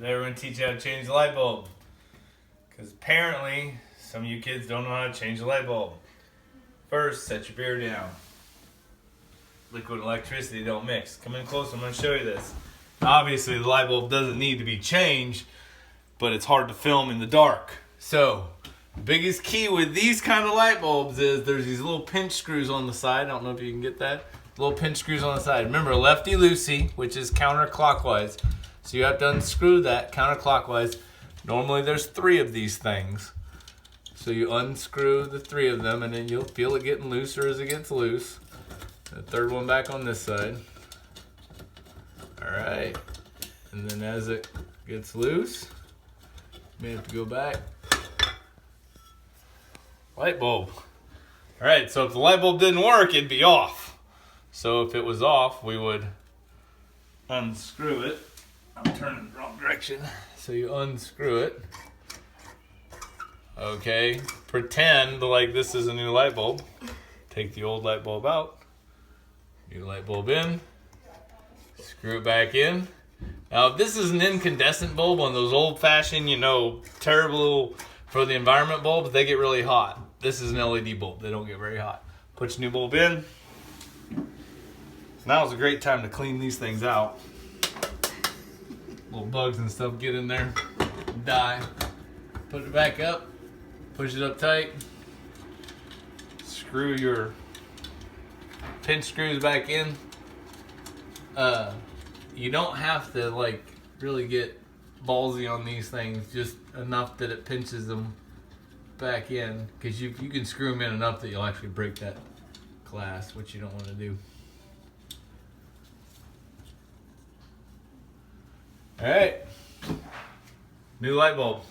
Today we're going to teach you how to change the light bulb. Because apparently, some of you kids don't know how to change the light bulb. First, set your beer down. Liquid and electricity don't mix. Come in close, I'm going to show you this. Obviously, the light bulb doesn't need to be changed, but it's hard to film in the dark. So, the biggest key with these kind of light bulbs is there's these little pinch screws on the side. I don't know if you can get that. Little pinch screws on the side. Remember, lefty-loosey, which is counterclockwise. So you have to unscrew that counterclockwise. Normally there's 3 of these things. So you unscrew the 3 of them and then you'll feel it getting looser as it gets loose. The third one back on this side. Alright. And then as it gets loose, you may have to go back. Light bulb. Alright, so if the light bulb didn't work, it'd be off. So if it was off, we would unscrew it. I'm turning the wrong direction. So you unscrew it. Okay, pretend like this is a new light bulb. Take the old light bulb out. New light bulb in. Screw it back in. Now if this is an incandescent bulb, one of those old-fashioned, terrible for the environment bulbs, they get really hot. This is an LED bulb. They don't get very hot. Put your new bulb in. Now is a great time to clean these things out. Little bugs and stuff get in there, die. Put it back up, push it up tight. Screw your pinch screws back in. You don't have to really get ballsy on these things, just enough that it pinches them back in, because you can screw them in enough that you'll actually break that glass, which you don't want to do. All right, new light bulb.